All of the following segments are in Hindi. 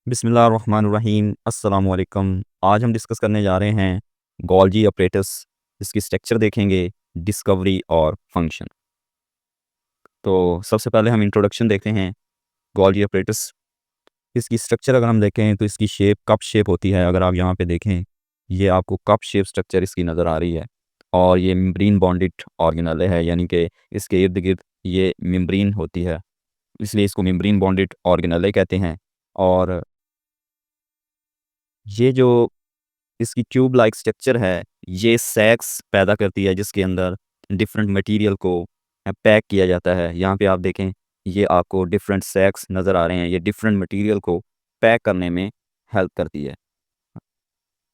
बिस्मिल्लाहिर्रहमानिर्रहीम अस्सलाम वालेकुम। आज हम डिस्कस करने जा रहे हैं गोल्जी अपरेटस। इसकी स्ट्रक्चर देखेंगे, डिस्कवरी और फंक्शन। तो सबसे पहले हम इंट्रोडक्शन देखते हैं गोल्जी अपरेटस। इसकी स्ट्रक्चर अगर हम देखें तो इसकी शेप कप शेप होती है। अगर आप यहाँ पे देखें, ये आपको कप शेप स्ट्रक्चर इसकी नज़र आ रही है और ये मेम्ब्रेन बॉन्डेड ऑर्गेनेले है, यानी कि इसके इर्द गिर्द ये मेम्ब्रेन होती है, इसलिए इसको मेम्ब्रेन बॉन्डेड ऑर्गेनेले कहते हैं। और ये जो इसकी ट्यूब लाइक स्ट्रक्चर है, ये सैक्स पैदा करती है जिसके अंदर डिफरेंट मटेरियल को पैक किया जाता है। यहाँ पे आप देखें, ये आपको डिफरेंट सैक्स नज़र आ रहे हैं। ये डिफरेंट मटेरियल को पैक करने में हेल्प करती है।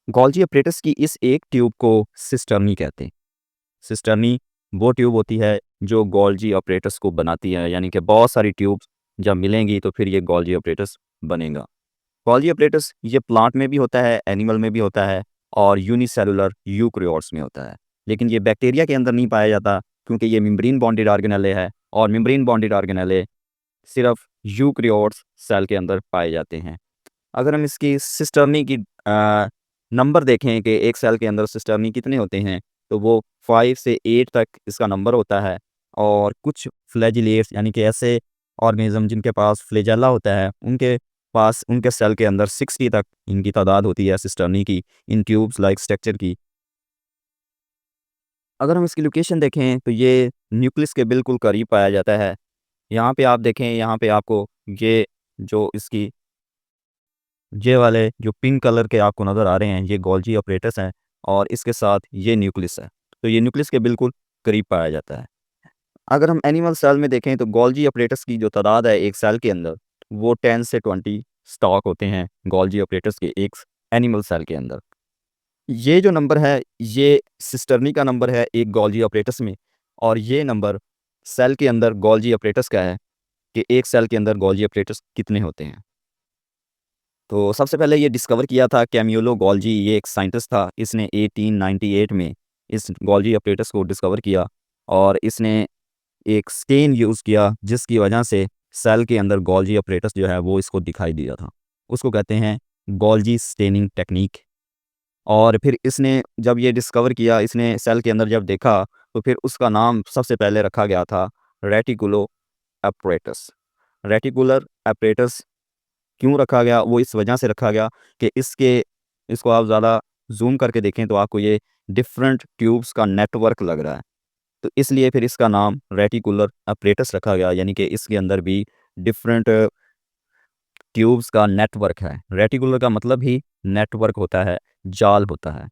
गोल्जी अपरेटस की इस एक ट्यूब को सिस्टर्नी कहते हैं। सिस्टर्नी वो ट्यूब होती है जो गोल्जी अपरेटस को बनाती है, यानी कि बहुत सारी ट्यूब्स जब मिलेंगी तो फिर ये गोल्जी अपरेटस बनेगा। गोल्जी अपरेटस ये प्लांट में भी होता है, एनिमल में भी होता है और यूनिसेलुलर यूकेरियोट्स में होता है। लेकिन ये बैक्टीरिया के अंदर नहीं पाया जाता क्योंकि ये मेम्ब्रेन बॉन्डेड ऑर्गेनेले है और मेम्ब्रेन बॉन्डेड ऑर्गेनेले सिर्फ यूकेरियोट्स सेल के अंदर पाए जाते हैं। अगर हम इसकी सिस्टर्नी की नंबर देखें कि एक सेल के अंदर सिस्टर्नी कितने होते हैं, तो वो 5 से 8 तक इसका नंबर होता है। और कुछ फ्लैजिलेट्स यानी कि ऐसे ऑर्गेनिज्म जिनके पास फ्लैजेला होता है, उनके पास उनके सेल के अंदर 60 तक इनकी तादाद होती है सिस्टर्नी की, इन ट्यूब्स लाइक स्ट्रक्चर की। अगर हम इसकी लोकेशन देखें तो ये न्यूक्लियस के बिल्कुल करीब पाया जाता है। यहाँ पे आप देखें, यहाँ पे आपको ये जो इसकी ये वाले जो पिंक कलर के आपको नज़र आ रहे हैं, ये गोल्जी अपरेटस हैं और इसके साथ ये न्यूक्लियस है। तो ये न्यूक्लियस के बिल्कुल करीब पाया जाता है। अगर हम एनिमल सेल में देखें तो गोल्जी अपरेटस की जो तादाद है एक सेल के अंदर, वो 10 से 20 स्टॉक होते हैं गोल्जी अपरेटस के एक एनिमल सेल के अंदर। ये जो नंबर है, ये सिस्टर्नी का नंबर है एक गोल्जी अपरेटस में, और ये नंबर सेल के अंदर गोल्जी अपरेटस का है कि एक सेल के अंदर गोल्जी अपरेटस कितने होते हैं। तो सबसे पहले ये डिस्कवर किया था कैमियोलो गोल्जी, ये एक साइंटिस्ट था। इसने 1898 में इस गोल्जी अपरेटस को डिस्कवर किया और इसने एक स्टेन यूज़ किया जिसकी वजह से सेल के अंदर गोल्जी अपरेटस जो है वो इसको दिखाई दिया था। उसको कहते हैं गोल्जी स्टेनिंग टेक्निक। और फिर इसने जब ये डिस्कवर किया, इसने सेल के अंदर जब देखा, तो फिर उसका नाम सबसे पहले रखा गया था रेटिकुलो अपरेटस। रेटिकुलर अपरेटस क्यों रखा गया? वो इस वजह से रखा गया कि इसको आप ज़्यादा ज़ूम करके देखें तो आपको ये डिफरेंट ट्यूब्स का नेटवर्क लग रहा है। तो इसलिए फिर इसका नाम रेटिकुलर अपरेटस रखा गया, यानी कि इसके अंदर भी डिफरेंट ट्यूब्स का नेटवर्क है। रेटिकुलर का मतलब ही नेटवर्क होता है, जाल होता है।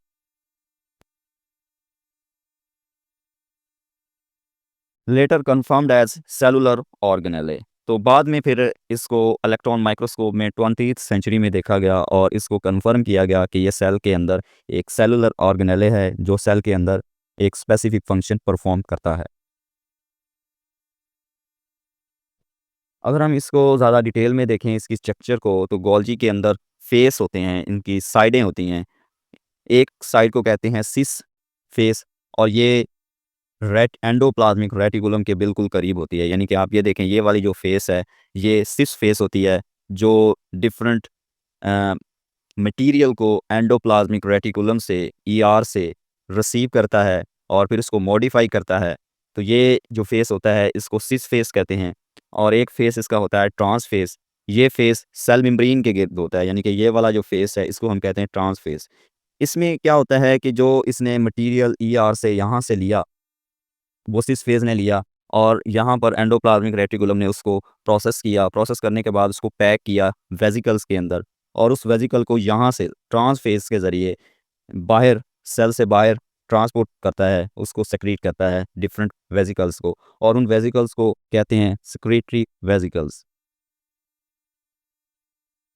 Later confirmed as cellular organelle. तो बाद में फिर इसको इलेक्ट्रॉन माइक्रोस्कोप में 20th सेंचुरी में देखा गया और इसको कन्फर्म किया गया कि ये सेल के अंदर एक सेलुलर ऑर्गेनेले है जो सेल के अंदर एक स्पेसिफिक फंक्शन परफॉर्म करता है। अगर हम इसको ज़्यादा डिटेल में देखें इसकी स्ट्रक्चर को, तो गोल्जी के अंदर फेस होते हैं, इनकी साइडें होती हैं। एक साइड को कहते हैं सिस फेस, और ये एंडोप्लाज्मिक रेटिकुलम के बिल्कुल करीब होती है। यानी कि आप ये देखें, ये वाली जो फेस है, ये सिस फेस होती है जो डिफरेंट मटेरियल को एंडोप्लाज्मिक रेटिकुलम से, ईआर से रिसीव करता है और फिर इसको मॉडिफाई करता है। तो ये जो फेस होता है इसको सिस फेस कहते हैं। और एक फेस इसका होता है ट्रांस फेस। ये फेस सेल मेम्ब्रेन के गिर्द होता है, यानी कि ये वाला जो फेस है इसको हम कहते हैं ट्रांस फेस। इसमें क्या होता है कि जो इसने मटेरियल ईआर से यहाँ से लिया, वो सिस फेज़ ने लिया और यहाँ पर एंडोप्लाज्मिक रेटिकुलम ने उसको प्रोसेस किया। प्रोसेस करने के बाद उसको पैक किया वेसिकल्स के अंदर, और उस वेसिकल को यहाँ से ट्रांस फेज़ के ज़रिए बाहर, सेल से बाहर ट्रांसपोर्ट करता है, उसको सेक्रीट करता है डिफरेंट वेसिकल्स को, और उन वेसिकल्स को कहते हैं सेक्रेटरी वेसिकल्स।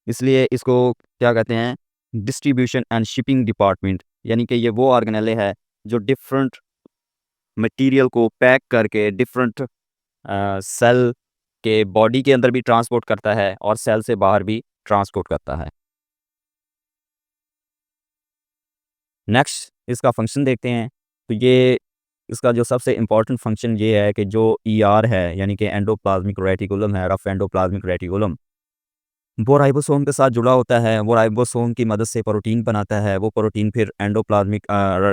इसलिए इसको क्या कहते हैं, डिस्ट्रीब्यूशन एंड शिपिंग डिपार्टमेंट। यानी कि ये वो ऑर्गेनेले है जो डिफरेंट मटेरियल को पैक करके डिफरेंट सेल के बॉडी के अंदर भी ट्रांसपोर्ट करता है और सेल से बाहर भी ट्रांसपोर्ट करता है। नेक्स्ट इसका फंक्शन देखते हैं। तो ये इसका जो सबसे इम्पोर्टेंट फंक्शन ये है कि जो ईआर है, यानी कि एंडोप्लाज्मिक रेटिकुलम है, रफ एंडोप्लाज्मिक रेटिकुलम, वो राइबोसोम के साथ जुड़ा होता है, वो राइबोसोम की मदद से प्रोटीन बनाता है, वो प्रोटीन फिर एंडोप्लाज़्मिक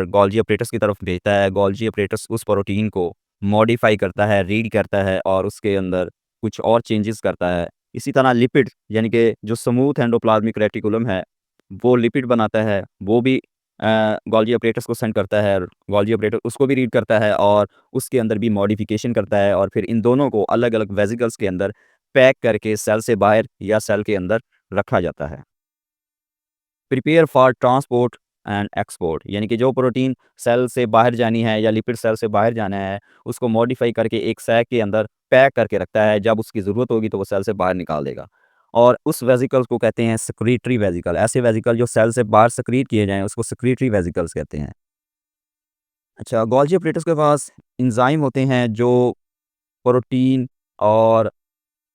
गोल्गी अपरेटस की तरफ भेजता है, गोल्गी अपरेटस उस प्रोटीन को मॉडिफ़ाई करता है, रीड करता है और उसके अंदर कुछ और चेंजेस करता है। इसी तरह लिपिड यानी कि जो स्मूथ एंडोप्लाज़्मिक रेटिकुलम है, वो लिपिड बनाता है, वो भी गोल्गी अपरेटस को सेंड करता है, गोल्गी अपरेटस उसको भी रीड करता है और उसके अंदर भी मॉडिफ़िकेशन करता है और फिर इन दोनों को अलग-अलग वेसिकल्स के अंदर पैक करके सेल से बाहर या सेल के अंदर रखा जाता है। Prepare for transport and export यानी कि जो प्रोटीन सेल से बाहर जानी है या लिपिड सेल से बाहर जाना है, उसको मॉडिफ़ाई करके एक सैक के अंदर पैक करके रखता है, जब उसकी ज़रूरत होगी तो वो सेल से बाहर निकाल देगा। और उस वेसिकल्स को कहते हैं सेक्रीटरी वेसिकल, ऐसे वेसिकल जो सेल से बाहर सेक्रीट किए जाएँ, उसको सेक्रीटरी वेसिकल्स कहते हैं। अच्छा, गोल्गी अपरेटस के पास एंजाइम होते हैं जो प्रोटीन और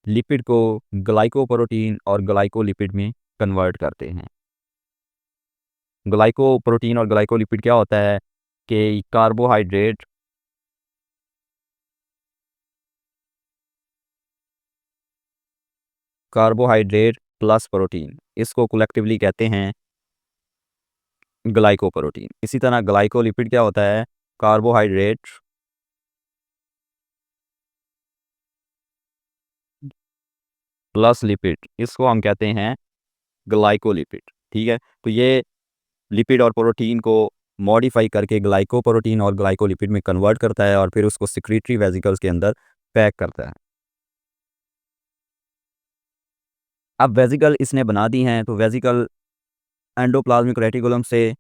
लिपिड को ग्लाइकोप्रोटीन और ग्लाइकोलिपिड में कन्वर्ट करते हैं। ग्लाइकोप्रोटीन और ग्लाइकोलिपिड क्या होता है कि कार्बोहाइड्रेट प्लस प्रोटीन, इसको कलेक्टिवली कहते हैं ग्लाइकोप्रोटीन। इसी तरह ग्लाइकोलिपिड क्या होता है, कार्बोहाइड्रेट प्लस लिपिड, इसको हम कहते हैं ग्लाइकोलिपिड। ठीक है, तो ये लिपिड और प्रोटीन को मॉडिफाई करके ग्लाइकोप्रोटीन और ग्लाइकोलिपिड में कन्वर्ट करता है और फिर उसको सिक्रीटरी वेसिकल्स के अंदर पैक करता है। अब वेसिकल इसने बना दी हैं, तो वेसिकल एंडोप्लाज्मिक रेटिकुलम से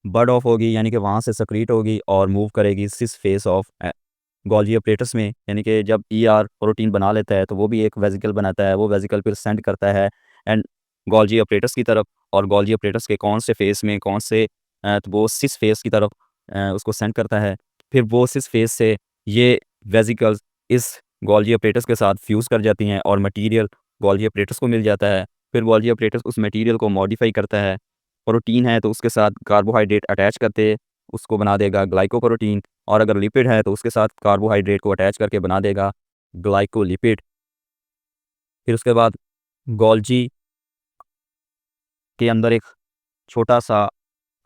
बर्ड ऑफ होगी, यानी कि वहाँ से सक्रीट होगी और मूव करेगी cis face of Golgi apparatus में, यानी कि जब ईआर प्रोटीन बना लेता है तो वो भी एक वेसिकल बनाता है, वो वेसिकल फिर सेंड करता है एंड गोल्गी अपरेटस की तरफ, और गोल्गी अपरेटस के कौन से फेस में कौन से तो वो सिस फेस की तरफ उसको सेंड करता है। फिर वो सिस फेस से ये वेसिकल्स इस गोल्गी अपरेटस के साथ फ्यूज़ कर जाती हैं और मटीरियल गोल्गी अपरेटस को मिल जाता है। फिर गोल्गी अपरेटस उस मटीरियल को मॉडिफाई करता है, प्रोटीन है तो उसके साथ कार्बोहाइड्रेट अटैच करके उसको बना देगा ग्लाइकोप्रोटीन, और अगर लिपिड है तो उसके साथ कार्बोहाइड्रेट को अटैच करके बना देगा ग्लाइकोलिपिड। फिर उसके बाद गोल्जी के अंदर एक छोटा-सा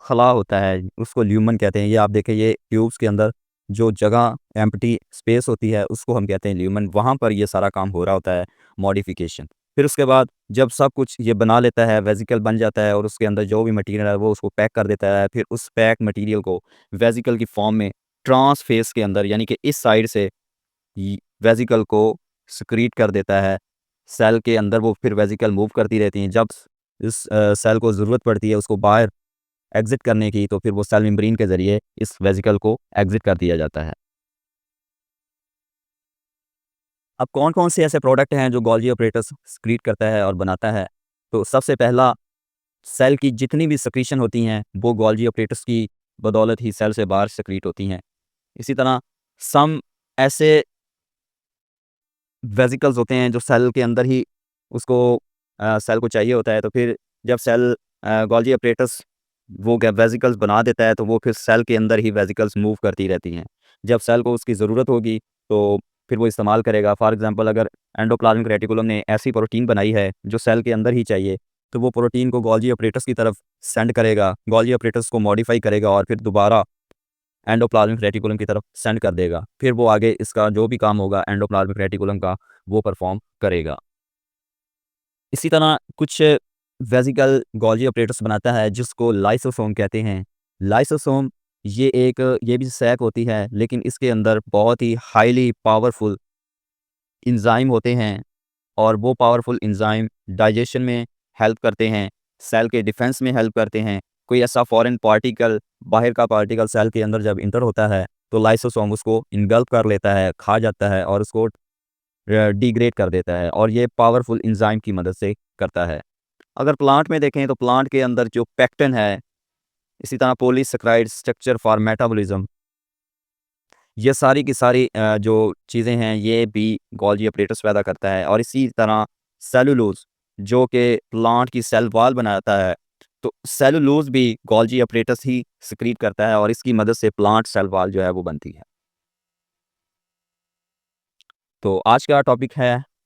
खला होता है, उसको ल्यूमन कहते हैं। ये आप देखें, ये ट्यूब्स के अंदर जो जगह एम्प्टी स्पेस होती है, उसको हम कहते हैं ल्यूमन। वहाँ पर ये सारा काम हो रहा होता है, मॉडिफ़िकेशन। फिर उसके बाद जब सब कुछ ये बना लेता है, वेसिकल बन जाता है और उसके अंदर जो भी मटीरियल है, वो उसको पैक कर देता है। फिर उस पैक मटीरियल को वेसिकल की फॉर्म में ट्रांसफ़ेस के अंदर, यानी कि इस साइड से वेसिकल को सिक्रीट कर देता है। सेल के अंदर वो फिर वेसिकल मूव करती रहती हैं। जब इस सेल को ज़रूरत पड़ती है उसको बाहर एग्ज़िट करने की, तो फिर वो सेल मेम्ब्रेन के ज़रिए इस वेसिकल को एग्ज़िट कर दिया जाता है। अब कौन-कौन से ऐसे प्रोडक्ट हैं जो गोल्गी अपरेटस सिक्रीट करता है और बनाता है? तो सबसे पहला, सेल की जितनी भी सेक्रीशन होती हैं, वो गोल्गी अपरेटस की बदौलत ही सेल से बाहर सिक्रीट होती हैं। इसी तरह सम ऐसे वेसिकल्स होते हैं जो सेल के अंदर ही उसको सेल को चाहिए होता है, तो फिर जब सेल गोल्गी अपरेटस वो वेसिकल्स बना देता है, तो वो फिर सेल के अंदर ही वेसिकल्स मूव करती रहती हैं। जब सेल को उसकी ज़रूरत होगी तो फिर वो इस्तेमाल करेगा। फॉर एग्जांपल, अगर एंडोप्लाज्मिक रेटिकुलम ने ऐसी प्रोटीन बनाई है जो सेल के अंदर ही चाहिए, तो वो प्रोटीन को गोल्गी अपरेटस की तरफ सेंड करेगा, गोल्गी अपरेटस को मॉडिफाई करेगा और फिर दोबारा एंडोप्लाज्मिक रेटिकुलम की तरफ सेंड कर देगा। फिर वो आगे इसका जो भी काम होगा एंडोप्लाज्मिक रेटिकुलम का, वो परफॉर्म करेगा। इसी तरह कुछ वेसिकल गोल्गी अपरेटस बनाता है जिसको लाइसोसोम कहते हैं। लाइसोसोम ये भी सैक होती है, लेकिन इसके अंदर बहुत ही हाईली पावरफुल एंजाइम होते हैं और वो पावरफुल एंजाइम डाइजेशन में हेल्प करते हैं, सेल के डिफेंस में हेल्प करते हैं। कोई ऐसा फॉरेन पार्टिकल, बाहर का पार्टिकल सेल के अंदर जब इंटर होता है, तो लाइसोसोम उसको इनगल्प कर लेता है, खा जाता है और उसको डिग्रेड कर देता है, और ये पावरफुल एंजाइम की मदद से करता है। अगर प्लांट में देखें तो प्लांट के अंदर जो पेक्टिन है, इसी तरह पॉलीसेकेराइड स्ट्रक्चर फॉर मेटाबॉलिज्म, ये सारी की सारी जो चीज़ें हैं ये भी गोल्गी अपरेटस पैदा करता है। और इसी तरह सेलुलोज जो कि प्लांट की सेल वॉल बनाता है, तो सेलुलोज भी गोल्गी अपरेटस ही सिक्रीट करता है और इसकी मदद से प्लांट सेल वॉल जो है वो बनती है। तो आज का टॉपिक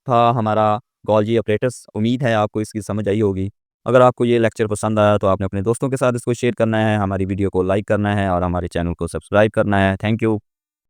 था हमारा गॉल्जी ऑपरेटर्स। उम्मीद है आपको इसकी समझ आई होगी। अगर आपको ये लेक्चर पसंद आया तो आपने अपने दोस्तों के साथ इसको शेयर करना है, हमारी वीडियो को लाइक करना है और हमारे चैनल को सब्सक्राइब करना है। Thank you.